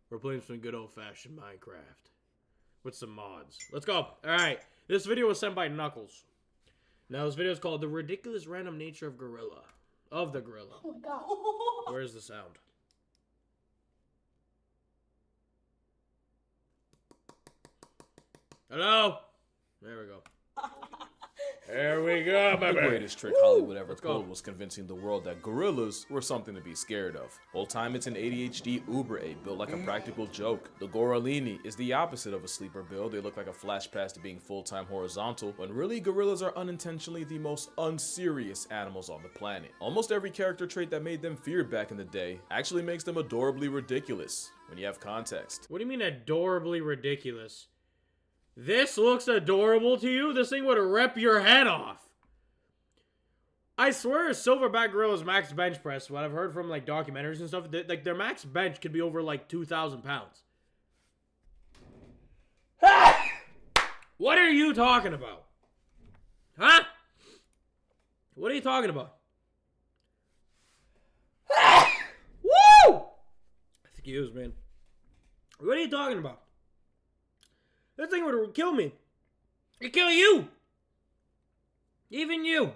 We're playing some good old-fashioned Minecraft. With some mods. Let's go. Alright. This video was sent by Knuckles. Now, this video is called The Ridiculous Random Nature of Gorilla. Of the Gorilla. Oh my god. Where's the sound? Hello? There we go. There we go, baby. The greatest trick Hollywood ever pulled was convincing the world that gorillas were something to be scared of. Whole time it's an ADHD uber ape built like a practical joke. The gorillini is the opposite of a sleeper build. They look like a flash pass to being full-time horizontal, when really gorillas are unintentionally the most unserious animals on the planet. Almost every character trait that made them feared back in the day actually makes them adorably ridiculous when you have context. What do you mean adorably ridiculous? This looks adorable to you? This thing would rip your head off. I swear a silverback gorilla's max bench press, what I've heard from like documentaries and stuff, like their max bench could be over like 2,000 pounds. What are you talking about? Huh? What are you talking about? Woo! Excuse me. What are you talking about? That thing would kill me. It'd kill you. Even you.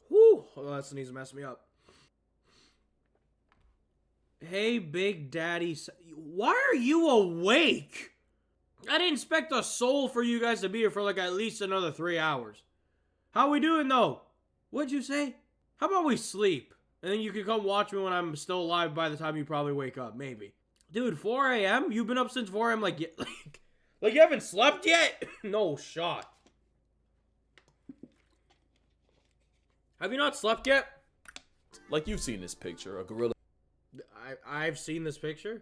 Whew. Oh, that sneeze messed me up. Hey, Big Daddy. Why are you awake? I didn't expect a soul for you guys to be here for like at least another 3 hours. How we doing though? What'd you say? How about we sleep? And then you can come watch me when I'm still alive by the time you probably wake up. Maybe. Dude, 4 a.m.? You've been up since 4 a.m. like you haven't slept yet? No shot. Have you not slept yet? Like you've seen this picture, a gorilla I've seen this picture?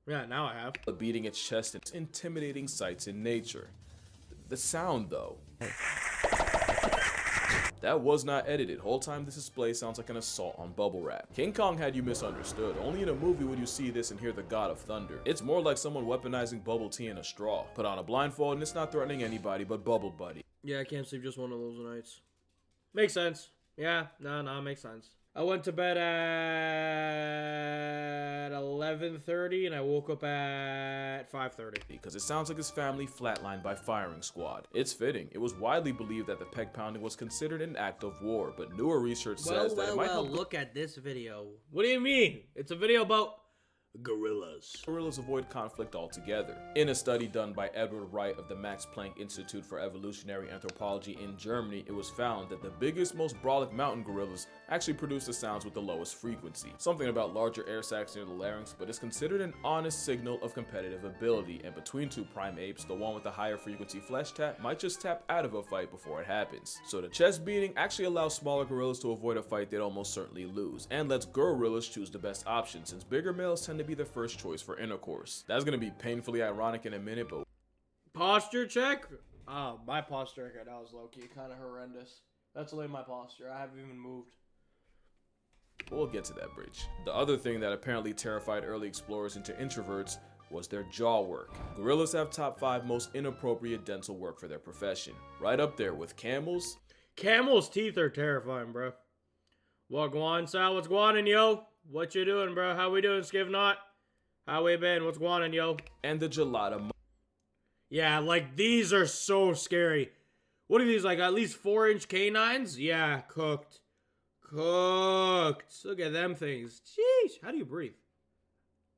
Yeah, now I have. beating its chest in intimidating sights in nature. The sound though. That was not edited. Whole time this display sounds like an assault on bubble wrap. King Kong had you misunderstood. Only in a movie would you see this and hear the god of thunder. It's more like someone weaponizing bubble tea in a straw. Put on a blindfold and it's not threatening anybody but Bubble Buddy. Yeah, I can't sleep just one of those nights. Makes sense. Yeah, no, makes sense. I went to bed at 11:30 and I woke up at 5:30. Because it sounds like his family flatlined by firing squad. It's fitting. It was widely believed that the peg pounding was considered an act of war, but newer research says that it might help look at this video. What do you mean? It's a video about gorillas. gorillas avoid conflict altogether. In a study done by Edward Wright of the Max Planck Institute for Evolutionary Anthropology in Germany, it was found that the biggest, most brolic mountain gorillas actually produce the sounds with the lowest frequency. Something about larger air sacs near the larynx, but it's considered an honest signal of competitive ability, and between two prime apes, the one with the higher frequency flesh tap might just tap out of a fight before it happens. So the chest beating actually allows smaller gorillas to avoid a fight they'd almost certainly lose, and lets gorillas choose the best option, since bigger males tend to be the first choice for intercourse. That's gonna be painfully ironic in a minute, but posture check? Oh, my posture right now is low-key kind of horrendous. That's only my posture. I haven't even moved. we'll get to that bridge. The other thing that apparently terrified early explorers into introverts was their jaw work. Gorillas have top 5 most inappropriate dental work for their profession. Right up there with camels. Camel's teeth are terrifying, bro. What going on, Sal? What's going on, yo? What you doing, bro? How we doing, Skivnot? How we been? What's going on, yo? And the gelada. Yeah, like, these are so scary. What are these, like, at least 4-inch canines? Yeah, cooked. Cooked. Look at them things. Sheesh. How do you breathe?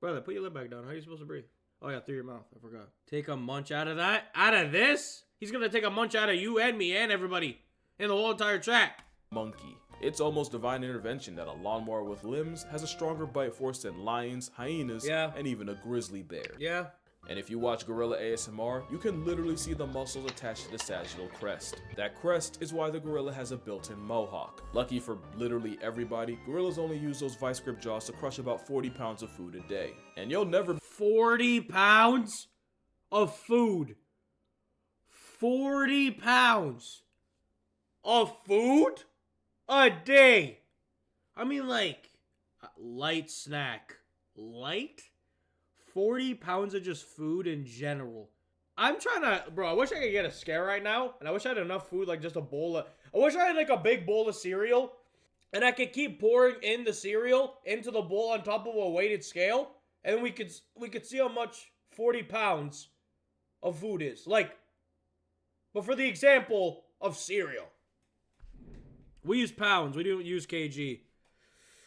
Brother, put your lip back down. How are you supposed to breathe? Oh, yeah, through your mouth. I forgot. Take a munch out of that? Out of this? He's gonna take a munch out of you and me and everybody in the whole entire chat. Monkey. It's almost divine intervention that a lawnmower with limbs has a stronger bite force than lions, hyenas, and even a grizzly bear. Yeah. And if you watch gorilla ASMR, you can literally see the muscles attached to the sagittal crest. That crest is why the gorilla has a built-in mohawk. Lucky for literally everybody, gorillas only use those vice grip jaws to crush about 40 pounds of food a day. And you'll never 40 pounds of food. 40 pounds of food a day. I mean, like, light snack. Light? 40 pounds of just food in general. I'm trying to, bro, I wish I could get a scare right now. And I wish I had enough food, like just a bowl of, I wish I had like a big bowl of cereal. And I could keep pouring in the cereal into the bowl on top of a weighted scale. and we could see how much 40 pounds of food is. Like, but for the example of cereal, we use pounds. We don't use kg.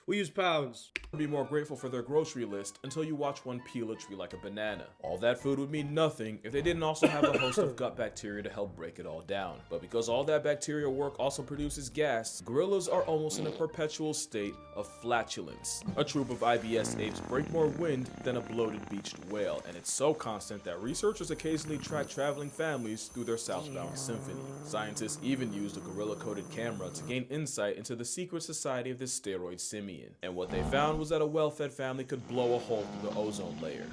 We use pounds. Be more grateful for their grocery list until you watch one peel a tree like a banana. All that food would mean nothing if they didn't also have a host of gut bacteria to help break it all down. But because all that bacterial work also produces gas, gorillas are almost in a perpetual state of flatulence. A troop of IBS apes break more wind than a bloated beached whale, and it's so constant that researchers occasionally track traveling families through their southbound symphony. Scientists even used a gorilla-coded camera to gain insight into the secret society of this steroid simian. And what they found was that a well-fed family could blow a hole through the ozone layer.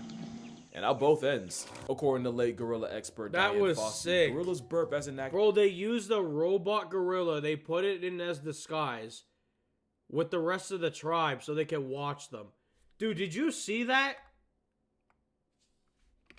And out both ends. According to late gorilla expert That Diane was Fossey, sick. gorillas burp as an act. Bro, they used the robot gorilla. They put it in as disguise with the rest of the tribe so they could watch them. Dude, did you see that?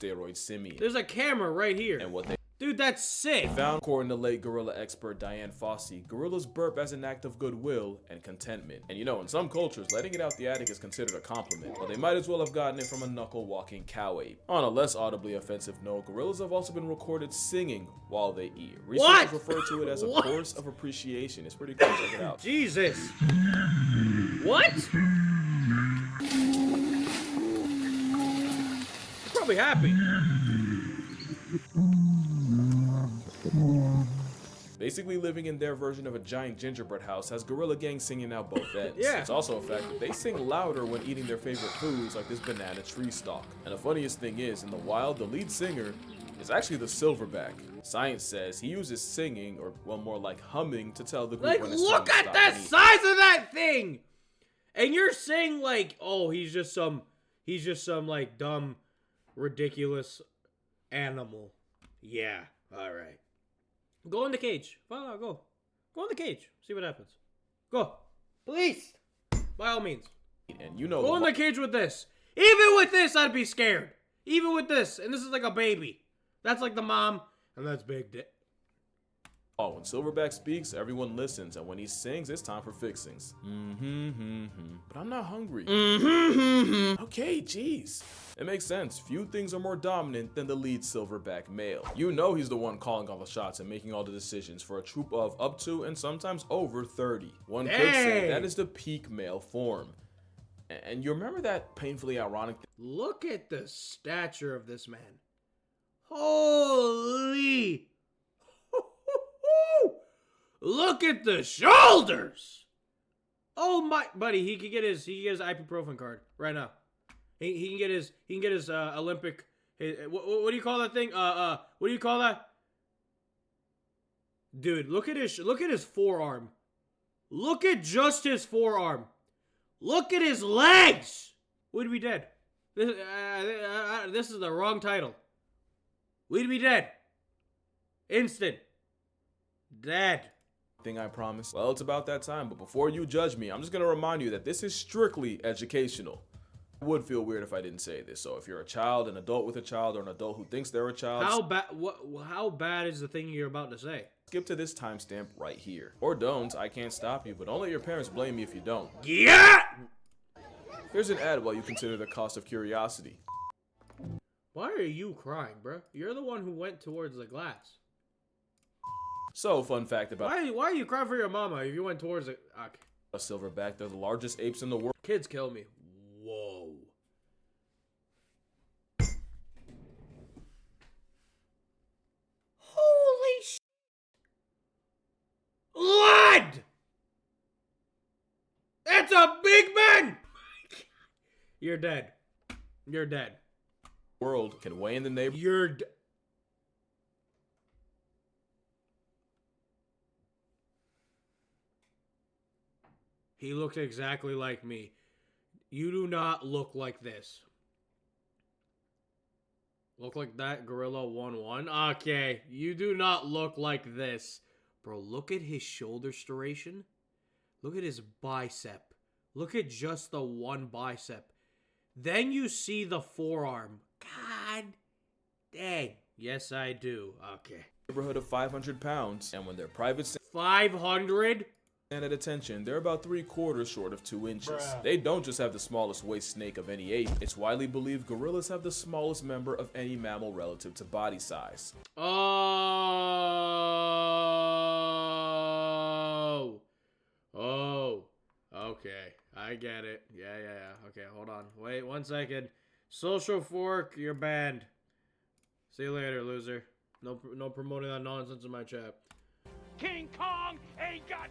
Steroid simian. There's a camera right here. And what they Dude, that's sick. found, according to late gorilla expert Diane Fossey, gorillas burp as an act of goodwill and contentment. And you know, in some cultures, letting it out the attic is considered a compliment, but they might as well have gotten it from a knuckle-walking cow ape. On a less audibly offensive note, gorillas have also been recorded singing while they eat. Researchers refer to it as a What? chorus of appreciation. It's pretty cool, check it out. Jesus. What? Probably happy. Basically living in their version of a giant gingerbread house has gorilla gang singing out both ends. Yeah. It's also a fact that they sing louder when eating their favorite foods like this banana tree stalk. And the funniest thing is, in the wild, the lead singer is actually the silverback. Science says he uses singing, or well, more like humming, to tell the group Like, when it's look time to at stop the and eat. size of that thing. And you're saying like, oh, he's just some like dumb, ridiculous animal. Yeah, all right. Go in the cage. Follow, go. Go in the cage. See what happens. Go. Please. By all means. And you know Go in the cage with this. Even with this, I'd be scared. Even with this. And this is like a baby. That's like the mom. And that's Big Dick. oh, when Silverback speaks, everyone listens, and when he sings, it's time for fixings. But I'm not hungry. Okay, jeez. It makes sense. Few things are more dominant than the lead silverback male. You know he's the one calling all the shots and making all the decisions for a troop of up to and sometimes over 30. One could say that is the peak male form. And you remember that painfully ironic Look at the stature of this man. Holy. Look at the shoulders. Oh my, buddy, he can get his ibuprofen card right now. He can get his Olympic. What do you call that thing? What do you call that? Dude, look at his forearm. Look at just his forearm. Look at his legs. We'd be dead. This is the wrong title. We'd be dead. Instant. Dead. thing I promise? Well, it's about that time, but before you judge me, I'm just gonna remind you that this is strictly educational. It would feel weird if I didn't say this. So if you're a child, an adult with a child, or an adult who thinks they're a child, how bad is the thing you're about to say? skip to this timestamp right here. Or don't, I can't stop you, but don't let your parents blame me if you don't. Yeah! Here's an ad while you consider the cost of curiosity. Why are you crying, bro? You're the one who went towards the glass. So, fun fact about Why are you crying for your mama if you went towards it? Okay. a silverback, they're the largest apes in the world. Kids kill me. Whoa. Holy sh! Lad! That's a big man! You're dead. You're dead. World can weigh in the neighborhood. You're dead. He looks exactly like me. You do not look like this. Look like that Gorilla 1-1? Okay, you do not look like this. Bro, look at his shoulder striation. Look at his bicep. Look at just the one bicep. Then you see the forearm. God dang. Yes, I do. Okay. Neighborhood of 500 pounds, and when their private 500? at attention, they're about 3/4 short of 2 inches. Bruh. They don't just have the smallest waist snake of any ape. It's widely believed gorillas have the smallest member of any mammal relative to body size. Oh, okay, I get it. Yeah. Okay, hold on. Wait 1 second. Social fork, you're banned. See you later, loser. No promoting that nonsense in my chat. King Kong ain't got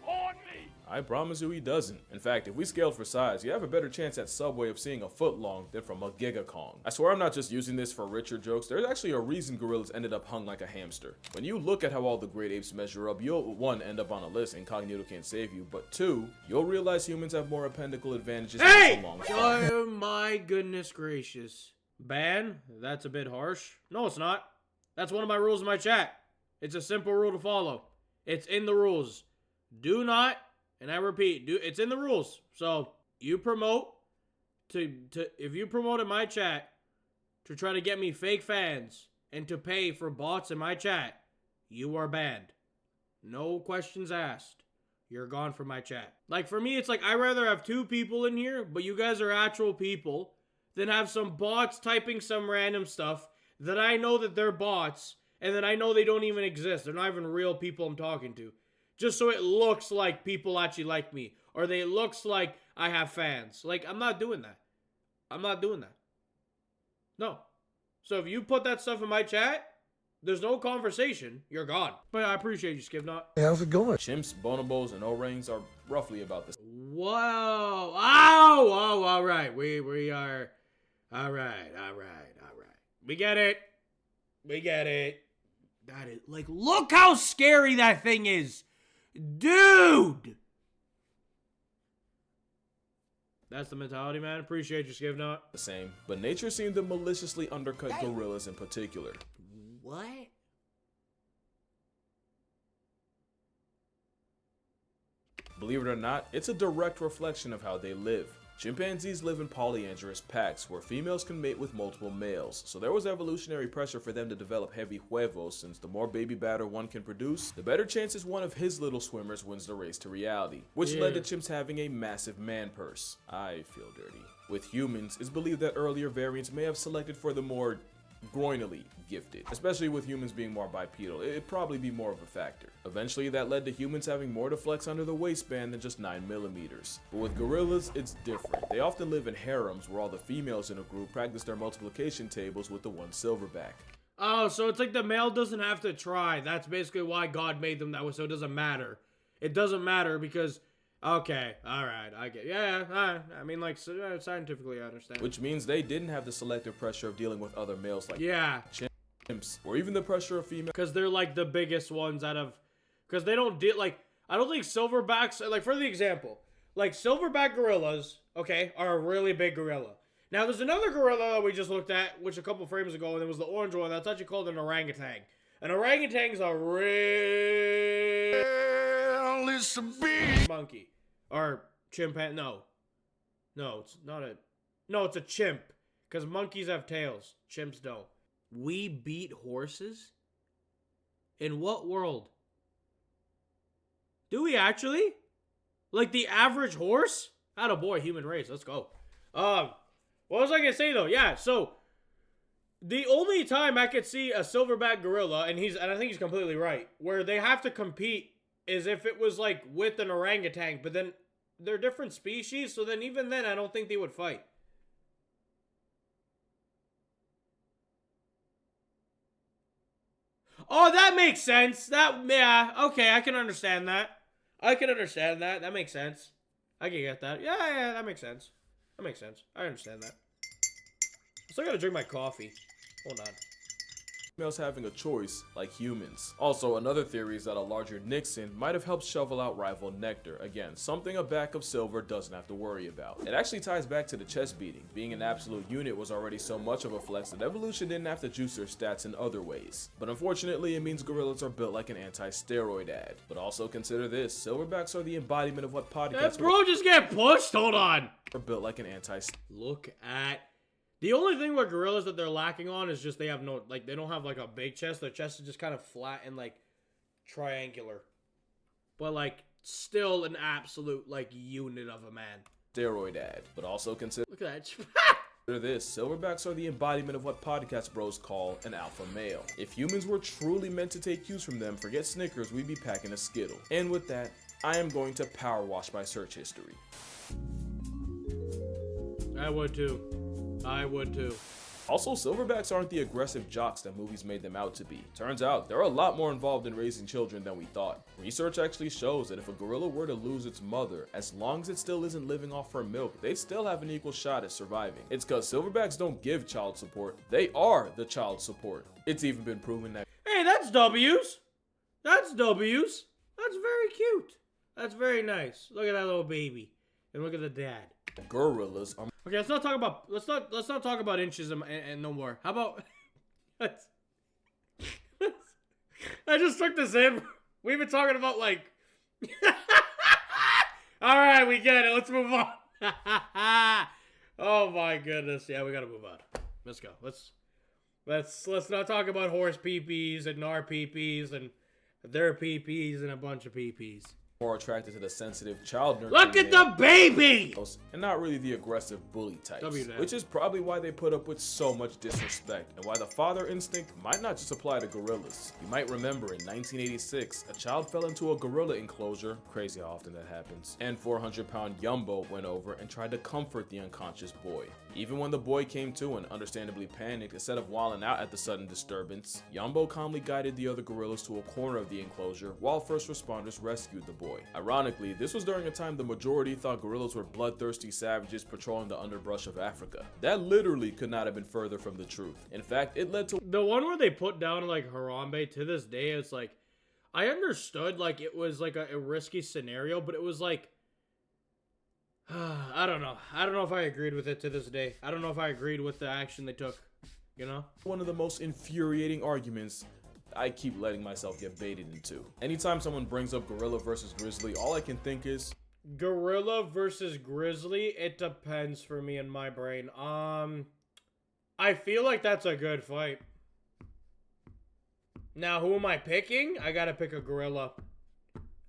on me. I promise you he doesn't. In fact, if we scaled for size, you have a better chance at Subway of seeing a foot long than from a Giga Kong. I swear I'm not just using this for richer jokes. There's actually a reason gorillas ended up hung like a hamster. When you look at how all the great apes measure up, you'll 1, end up on a list, incognito can't save you, but 2, you'll realize humans have more appendical advantages than Hey! a long Oh my goodness gracious. Ban? That's a bit harsh. No, it's not. That's one of my rules in my chat. It's a simple rule to follow. It's in the rules. Do not, and I repeat, it's in the rules. So you promote if you promote in my chat to try to get me fake fans and to pay for bots in my chat, you are banned. No questions asked. You're gone from my chat. Like for me, it's like I'd rather have 2 people in here, but you guys are actual people, than have some bots typing some random stuff that I know that they're bots and that I know they don't even exist. They're not even real people I'm talking to. Just so it looks like people actually like me. Or it looks like I have fans. Like, I'm not doing that. I'm not doing that. No. So if you put that stuff in my chat, there's no conversation. You're gone. But I appreciate you, Skipnot. Hey, how's it going? Chimps, bonobos, and O-rings are roughly about the same. Whoa. Oh, all right. We are... All right. We get it. That is... Like, look how scary that thing is. Dude! That's the mentality, man. Appreciate you, Skipnot. The same, but nature seemed to maliciously undercut gorillas in particular. What? Believe it or not, it's a direct reflection of how they live. Chimpanzees live in polyandrous packs where females can mate with multiple males, so there was evolutionary pressure for them to develop heavy huevos, since the more baby batter one can produce, the better chances one of his little swimmers wins the race to reality, which led to chimps having a massive man purse. I feel dirty. With humans, it's believed that earlier variants may have selected for the more groinally gifted, especially with humans being more bipedal. It'd probably be more of a factor. Eventually that led to humans having more to flex under the waistband than just 9mm. But with gorillas, it's different. They often live in harems where all the females in a group practice their multiplication tables with the one silverback. Oh, so it's like the male doesn't have to try. That's basically why God made them that way, so it doesn't matter. It doesn't matter because... Okay, alright, I get I mean, like, scientifically I understand. Which means they didn't have the selective pressure of dealing with other males like chimps, or even the pressure of females. Because they're, like, the biggest ones out of... Because they don't deal, like, I don't think silverbacks... Like, for the example, like, silverback gorillas, okay, are a really big gorilla. Now, there's another gorilla that we just looked at, which a couple frames ago, and it was the orange one, that's actually called an orangutan. An orangutan's a real... monkey. Or chimpanzee. No, it's not a... No, it's a chimp. Because monkeys have tails. Chimps don't. We beat horses? In what world? Do we actually? Like the average horse? Attaboy, human race. Let's go. What was I gonna say though? Yeah, so... The only time I could see a silverback gorilla, and I think he's completely right, where they have to compete is if it was like with an orangutan, but then they're different species, so then even then I don't think they would fight. Oh, that makes sense. Yeah, okay, I can understand that. That makes sense. I can get that. Yeah, that makes sense. I understand that. I still gotta drink my coffee. Hold on. Males having a choice like humans. Also, another theory is that a larger Nixon might have helped shovel out rival nectar. Again, something a back of silver doesn't have to worry about. It actually ties back to the chest beating. Being an absolute unit was already so much of a flex that evolution didn't have to juice their stats in other ways. But unfortunately, it means gorillas are built like an anti-steroid ad. But also consider this, silverbacks are the embodiment of what podcasts That bro just get pushed? Hold on. are built like an anti-steroid. Look at... The only thing with gorillas that they're lacking on is just they have no, like, they don't have, like, a big chest. Their chest is just kind of flat and, like, triangular. But, like, still an absolute, like, unit of a man. Steroid ad, but also consider Look at that. this, silverbacks are the embodiment of what podcast bros call an alpha male. If humans were truly meant to take cues from them, forget Snickers, we'd be packing a Skittle. And with that, I am going to power wash my search history. I would too. I would too. Also, silverbacks aren't the aggressive jocks that movies made them out to be. Turns out, they're a lot more involved in raising children than we thought. Research actually shows that if a gorilla were to lose its mother, as long as it still isn't living off her milk, they'd still have an equal shot at surviving. It's cause silverbacks don't give child support, they are the child support. It's even been proven that— Hey, that's W's. That's W's. That's very cute. That's very nice. Look at that little baby. And look at the dad. gorillas are— Okay, let's not talk about inches and no more. How about I just took this in. We've been talking about like all right, we get it. Let's move on. Oh my goodness. Yeah, we gotta move on. Let's go. Let's not talk about horse peepees and nar peepees and their peepees and a bunch of peepees. more attracted to the sensitive child nurturing Look at the baby! and not really the aggressive bully types, W-Dad. which is probably why they put up with so much disrespect and why the father instinct might not just apply to gorillas. You might remember in 1986, a child fell into a gorilla enclosure, crazy how often that happens, and 400-pound Yumbo went over and tried to comfort the unconscious boy. Even when the boy came to and understandably panicked, instead of wilding out at the sudden disturbance, Yumbo calmly guided the other gorillas to a corner of the enclosure while first responders rescued the boy. Ironically, this was during a time the majority thought gorillas were bloodthirsty savages patrolling the underbrush of Africa. That literally could not have been further from the truth. In fact, it led to The one where they put down like Harambe, to this day, it's like, I understood like it was like a risky scenario, but it was like, I don't know. I don't know if I agreed with it to this day. I don't know if I agreed with the action they took, you know? one of the most infuriating arguments I keep letting myself get baited into. Anytime someone brings up gorilla versus grizzly, all I can think is Gorilla versus grizzly, it depends for me in my brain. I feel like that's a good fight. Now, who am I picking? I gotta pick a gorilla.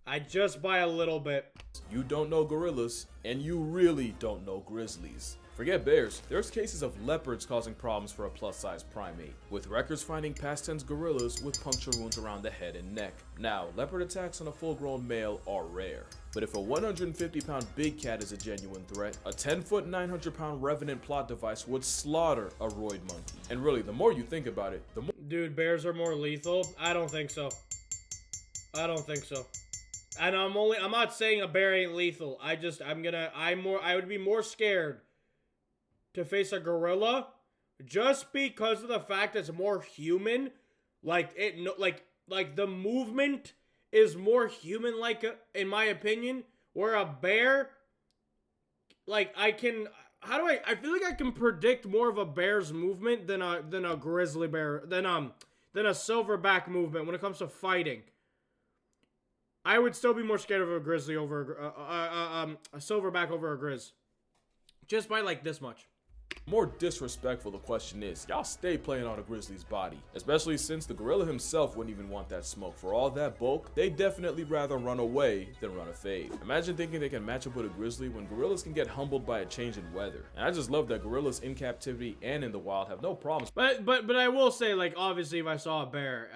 I just by a little bit. you don't know gorillas, and you really don't know grizzlies. Forget bears, there's cases of leopards causing problems for a plus-size primate, with records finding past tense gorillas with puncture wounds around the head and neck. Now, leopard attacks on a full-grown male are rare, but if a 150-pound big cat is a genuine threat, a 10-foot, 900-pound revenant plot device would slaughter a roid monkey. And really, the more you think about it, the more— Dude, bears are more lethal? I don't think so. I don't think so. And I'm not saying a bear ain't lethal. I would be more scared to face a gorilla just because of the fact it's more human. Like the movement is more human like in my opinion, where a bear, like I feel like I can predict more of a bear's movement than a grizzly bear, than a silverback movement when it comes to fighting. I would still be more scared of a grizzly over a silverback over a grizz. Just by like this much. more disrespectful the question is, y'all stay playing on a grizzly's body. Especially since the gorilla himself wouldn't even want that smoke. For all that bulk, they'd definitely rather run away than run a fade. Imagine thinking they can match up with a grizzly when gorillas can get humbled by a change in weather. And I just love that gorillas in captivity and in the wild have no problems. But I will say, like, obviously if I saw a bear,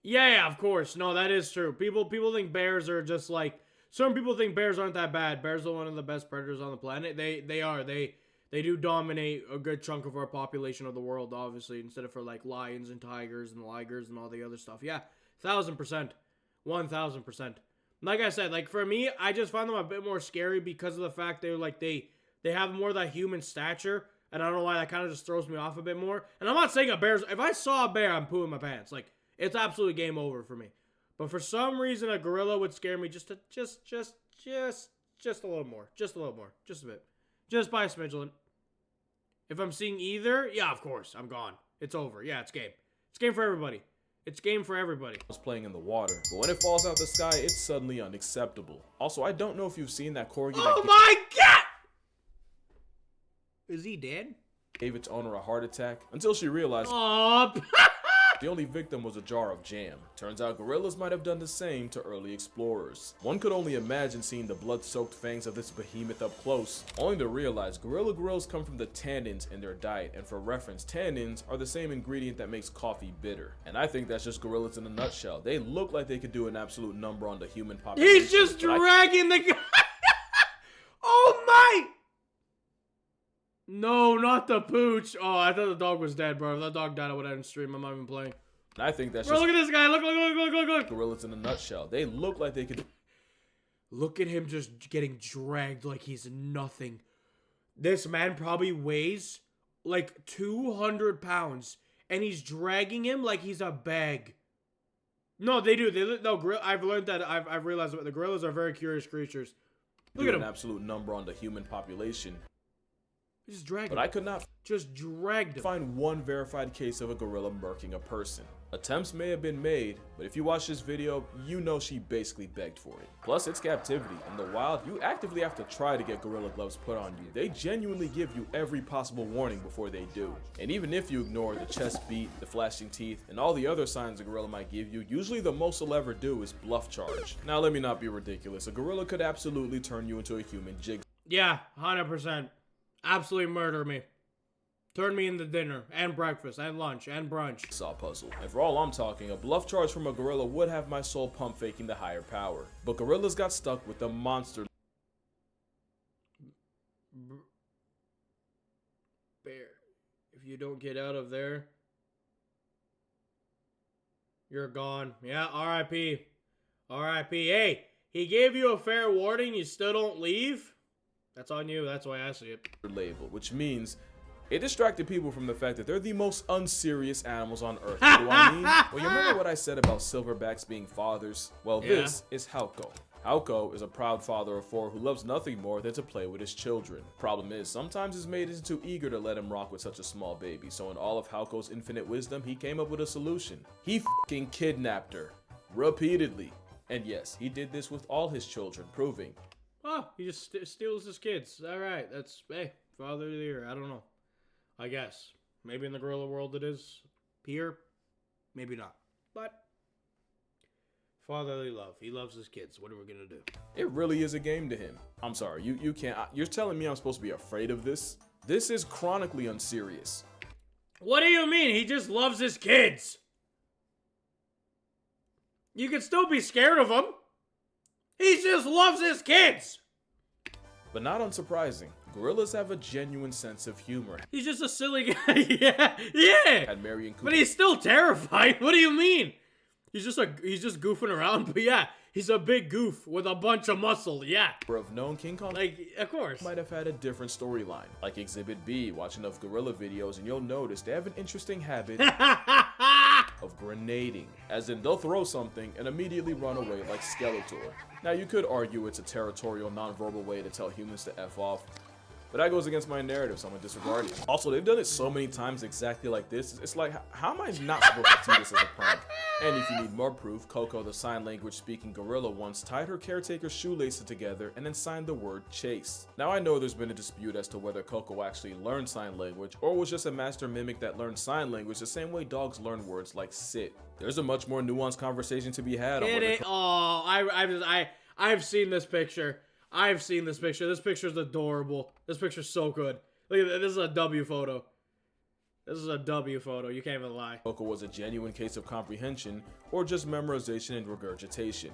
yeah, of course. No, that is true. People think bears are just like, some people think bears aren't that bad. Bears are one of the best predators on the planet. They are. They do dominate a good chunk of our population of the world, obviously, instead of for like lions and tigers and ligers and all the other stuff. Yeah, 1,000%. 1,000%. Like I said, like for me, I just find them a bit more scary because of the fact they're like they have more of that human stature. And I don't know why that kind of just throws me off a bit more. And I'm not saying a bear's, if I saw a bear, I'm pooing my pants. Like, it's absolutely game over for me. But for some reason, a gorilla would scare me just a little more. Just a little more. Just a bit. Just by a smidgen. If I'm seeing either, yeah, of course, I'm gone. It's over. Yeah, it's game. It's game for everybody. It's game for everybody. Playing in the water, but when it falls out the sky, it's suddenly unacceptable. Also, I don't know if you've seen that corgi Oh my god! Is he dead? gave its owner a heart attack until she realized Oh, The only victim was a jar of jam. Turns out gorillas might have done the same to early explorers. One could only imagine seeing the blood-soaked fangs of this behemoth up close, only to realize gorilla grills come from the tannins in their diet, and for reference, tannins are the same ingredient that makes coffee bitter. And I think that's just gorillas in a nutshell. They look like they could do an absolute number on the human population. He's just dragging the guy. Oh my! No, not the pooch. Oh, I thought the dog was dead, bro. If that dog died, I would end stream. I'm not even playing. And I think that's bro, just look at this guy. Look. Gorillas in a nutshell. They look like they could. Look at him just getting dragged like he's nothing. This man probably weighs like 200 pounds, and he's dragging him like he's a bag. No, they do. I've learned that. I've realized that the gorillas are very curious creatures. Look at him. An absolute number on the human population. Just dragged But him. I could not Just dragged him. find one verified case of a gorilla murking a person. Attempts may have been made, but if you watch this video, you know she basically begged for it. Plus, it's captivity. In the wild, you actively have to try to get gorilla gloves put on you. They genuinely give you every possible warning before they do. And even if you ignore the chest beat, the flashing teeth, and all the other signs a gorilla might give you, usually the most they'll ever do is bluff charge. Now, let me not be ridiculous. A gorilla could absolutely turn you into a human jigsaw. Yeah, 100%. Absolutely murder me. Turn me into dinner, and breakfast, and lunch, and brunch. Puzzle. And for all I'm talking, a bluff charge from a gorilla would have my soul pump faking the higher power. But gorillas got stuck with the monster. Bear, if you don't get out of there, you're gone. Yeah, R.I.P. R.I.P. Hey, he gave you a fair warning, you still don't leave? That's on you, that's why I see it. Label, which means it distracted people from the fact that they're the most unserious animals on Earth. What do I mean? Well, you remember what I said about silverbacks being fathers? Well, this is Hauko. Hauko is a proud father of 4 who loves nothing more than to play with his children. Problem is, sometimes his mate isn't too eager to let him rock with such a small baby, so in all of Hauko's infinite wisdom, he came up with a solution. He f***ing kidnapped her. Repeatedly. And yes, he did this with all his children, proving. Oh, he just steals his kids. Alright, that's, hey, father of the year. I don't know. I guess. Maybe in the gorilla world it is. Here, maybe not. But fatherly love. He loves his kids. What are we gonna do? It really is a game to him. I'm sorry, you can't. You're telling me I'm supposed to be afraid of this? This is chronically unserious. What do you mean? He just loves his kids. You can still be scared of him. He just loves his kids. But not unsurprising, gorillas have a genuine sense of humor. He's just a silly guy. yeah. Had Marion Cooper But he's still terrifying. What do you mean? He's just goofing around. But yeah, he's a big goof with a bunch of muscle. Yeah. of known King Kong Like, of course. might have had a different storyline. Like Exhibit B, watch enough gorilla videos and you'll notice they have an interesting habit of grenading. As in, they'll throw something and immediately run away like Skeletor. Now, you could argue it's a territorial, non-verbal way to tell humans to F off, but that goes against my narrative, so I'm gonna disregard it. Also, they've done it so many times exactly like this. It's like, how am I not supposed to see this as a prank? And if you need more proof, Coco, the sign language speaking gorilla, once tied her caretaker's shoelaces together and then signed the word chase. Now, I know there's been a dispute as to whether Coco actually learned sign language or was just a master mimic that learned sign language the same way dogs learn words like sit. There's a much more nuanced conversation to be had on whether I've seen this picture. I've seen this picture. This picture's adorable. This picture's so good. Look at this is a W photo. This is a W photo. You can't even lie. Coco was a genuine case of comprehension or just memorization and regurgitation.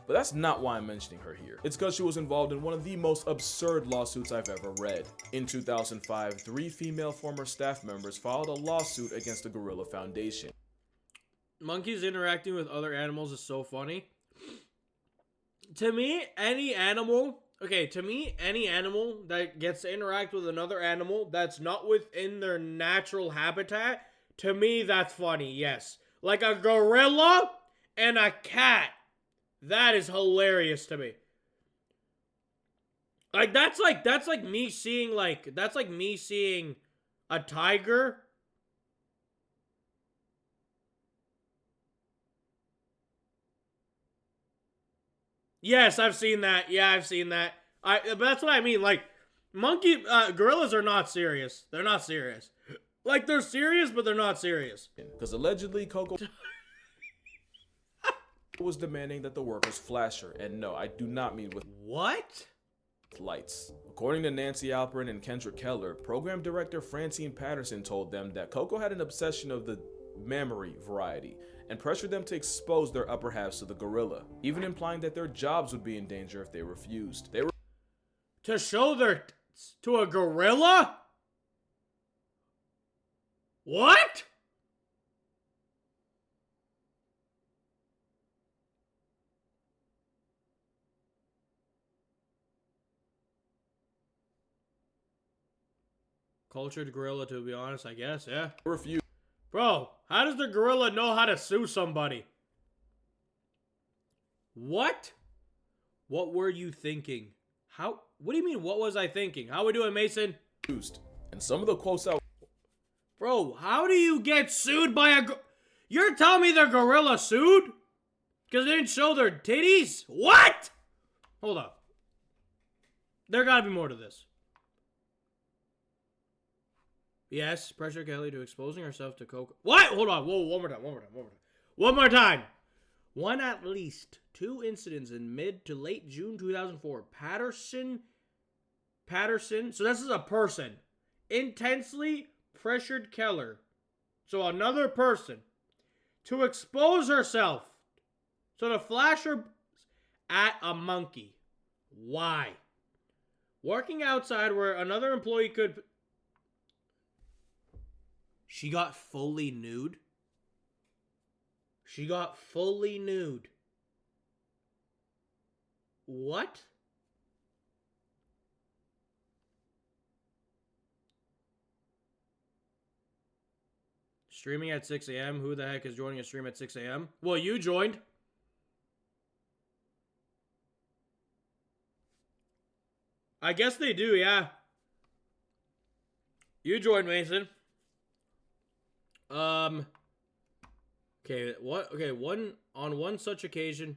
But that's not why I'm mentioning her here. It's because she was involved in one of the most absurd lawsuits I've ever read. In 2005, 3 female former staff members filed a lawsuit against the Gorilla Foundation. Monkeys interacting with other animals is so funny. To me, any animal that gets to interact with another animal that's not within their natural habitat, to me, that's funny, yes. Like a gorilla and a cat. That is hilarious to me. Like, that's like me seeing a tiger. Yes, I've seen that. Yeah, I've seen that. But that's what I mean. Like, gorillas are not serious. They're not serious. Like they're serious, but they're not serious. Because allegedly Coco was demanding that the workers flash her. And no, I do not mean with What? lights. According to Nancy Alperin and Kendrick Keller, program director Francine Patterson told them that Coco had an obsession of the mammary variety and pressured them to expose their upper halves to the gorilla, even implying that their jobs would be in danger if they refused. They were To show their tits to a gorilla? What? Cultured gorilla, to be honest, I guess, yeah. refused. Bro, how does the gorilla know how to sue somebody? What? What were you thinking? How? What do you mean, what was I thinking? How we doing, Mason? And some of the quotes out. Bro, how do you get sued by a You're telling me the gorilla sued? Because they didn't show their titties? What? Hold up. There gotta be more to this. Yes, pressure Kelly to exposing herself to Coco. What? Hold on. Whoa, one more time. One at least 2 incidents in mid to late June 2004. Patterson, so this is a person, intensely pressured Keller, so another person, to expose herself, so to flash her at a monkey. Why? Working outside where another employee could... She got fully nude? She got fully nude. What? Streaming at 6 a.m. Who the heck is joining a stream at 6 a.m.? Well, you joined. I guess they do, yeah. You joined, Mason. Okay, what? Okay, on one such occasion,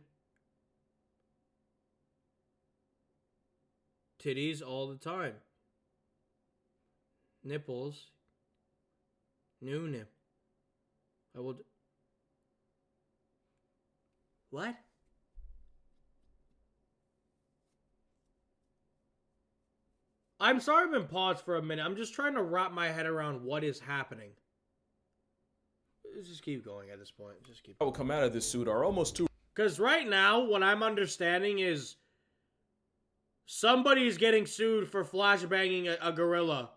titties all the time. Nipples. New nip. I will. What? I'm sorry I've been paused for a minute. I'm just trying to wrap my head around what is happening. Let's just keep going at this point. Just keep. That will come out of this suit are almost too. Because right now, what I'm understanding is somebody's getting sued for flashbanging a gorilla.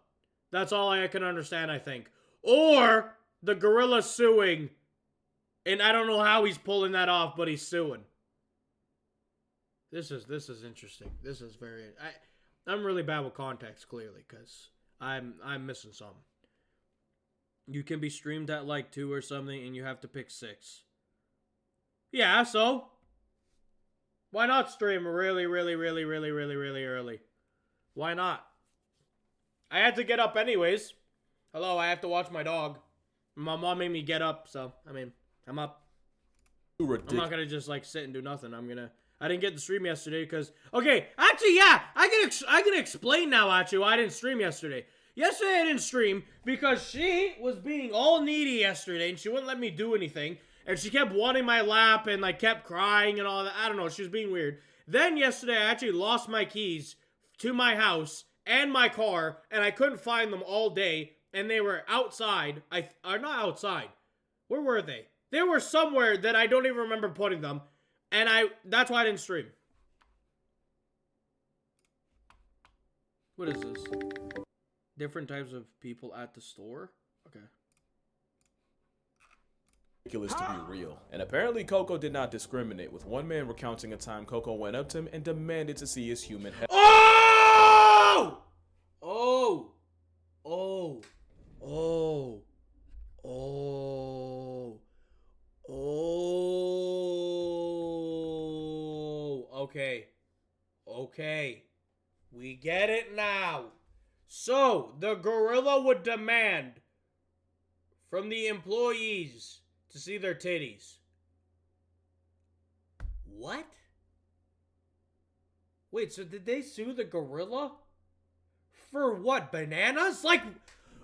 That's all I can understand, I think. Or the gorilla suing, and I don't know how he's pulling that off, but he's suing. This is interesting. This is very. I'm really bad with context, clearly, because I'm missing something. You can be streamed at like 2 or something, and you have to pick 6. Yeah, so why not stream really early? Why not? I had to get up anyways. Hello, I have to watch my dog. My mom made me get up, so I mean, I'm up. I'm not gonna just like sit and do nothing. I didn't get to stream yesterday because okay, actually, yeah, I can explain now. Actually, why I didn't stream yesterday. Yesterday I didn't stream because she was being all needy yesterday and she wouldn't let me do anything. And she kept wanting my lap and like kept crying and all that. I don't know, she was being weird. Then yesterday I actually lost my keys to my house and my car and I couldn't find them all day. And they were outside. Are not outside. Where were they? They were somewhere that I don't even remember putting them. And that's why I didn't stream. What is this? Different types of people at the store? Okay. Ridiculous to be real. And apparently Coco did not discriminate, with one man recounting a time Coco went up to him and demanded to see his human head. Oh! Oh! Oh! Oh! Oh! Oh! Okay. Okay. We get it now. So, the gorilla would demand from the employees to see their titties. What? Wait, so did they sue the gorilla? For what, bananas? Like,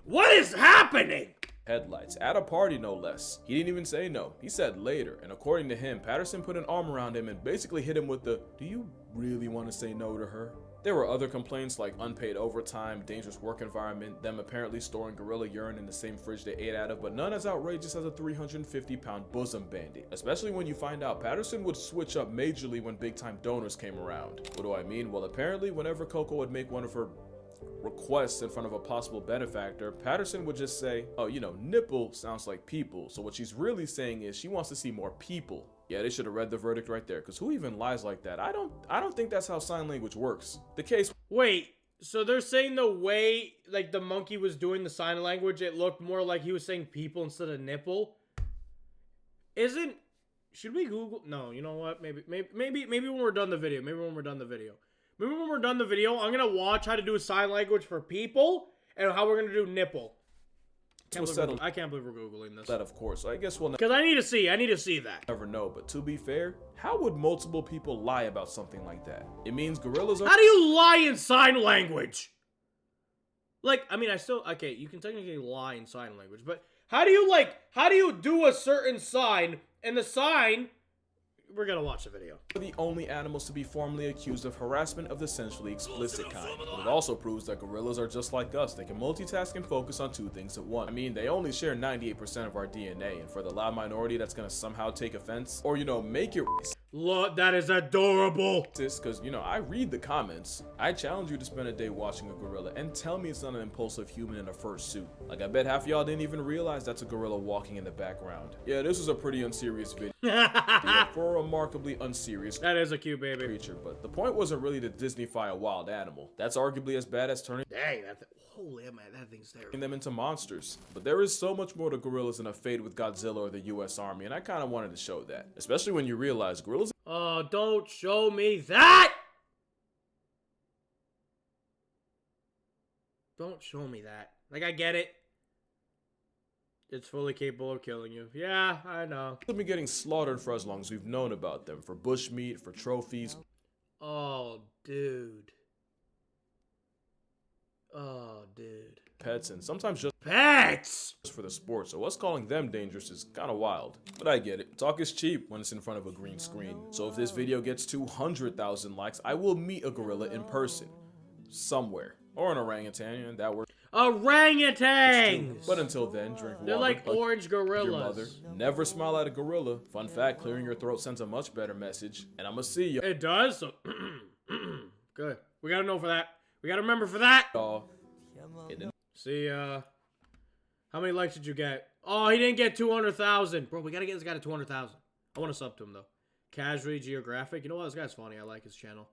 What is happening? Headlights at a party, no less. He didn't even say no. He said later, and according to him, Patterson put an arm around him and basically hit him with the, "Do you really want to say no to her?" There were other complaints like unpaid overtime, dangerous work environment, them apparently storing gorilla urine in the same fridge they ate out of, but none as outrageous as a 350-pound bosom bandit. Especially when you find out Patterson would switch up majorly when big-time donors came around. What do I mean? Well, apparently whenever Coco would make one of her requests in front of a possible benefactor, Patterson would just say, "Oh, you know, nipple sounds like people." So what she's really saying is she wants to see more people. Yeah, they should have read the verdict right there, because who even lies like that? I don't think that's how sign language works. The case. Wait, so they're saying the way, like, the monkey was doing the sign language, it looked more like he was saying people instead of nipple? Should we Google? No, you know what? Maybe when we're done the video. Maybe when we're done the video, I'm gonna watch how to do sign language for people and how we're gonna do nipple. I can't believe we're Googling this. That, of course. So I guess we'll Because I need to see that. never know. But to be fair, how would multiple people lie about something like that? It means gorillas are. How do you lie in sign language? Like, I mean, okay, you can technically lie in sign language, but how do you do a certain sign, and the sign, we're gonna watch the video. The only animals to be formally accused of harassment of the sensually explicit kind. But it also proves that gorillas are just like us. They can multitask and focus on two things at once. I mean, they only share 98% of our DNA, and for the loud minority that's gonna somehow take offense, or, you know, make it Look, that is adorable. because, you know, I read the comments. I challenge you to spend a day watching a gorilla and tell me it's not an impulsive human in a fursuit. Like, I bet half y'all didn't even realize that's a gorilla walking in the background. Yeah, this was a pretty unserious video for a remarkably unserious That is a cute baby. creature, but the point wasn't really to Disneyfy a wild animal. That's arguably as bad as turning Dang, holy man, that thing's terrible. them into monsters. But there is so much more to gorillas than a fade with Godzilla or the US Army, and I kind of wanted to show that. Especially when you realize gorillas. Oh, don't show me that! Don't show me that. Like, I get it. It's fully capable of killing you. Yeah, I know. Have been getting slaughtered for as long as we've known about them, for bushmeat, for trophies. Oh, dude. Oh, dude. Pets, and sometimes just Pets! for the sport, so us calling them dangerous is kind of wild. But I get it. Talk is cheap when it's in front of a green screen. So if this video gets 200,000 likes, I will meet a gorilla in person. Somewhere. Or an orangutan, and that works. Orangutans! But until then, drink water. They're like orange Your mother. gorillas. Never smile at a gorilla. Fun fact, clearing your throat sends a much better message. And I'ma see It does? So good. We gotta know for that. We gotta remember for that. y'all in the See, how many likes did you get? Oh, he didn't get 200,000. Bro, we gotta get this guy to 200,000. I want to sub to him, though. Casually Geographic. You know what? This guy's funny. I like his channel.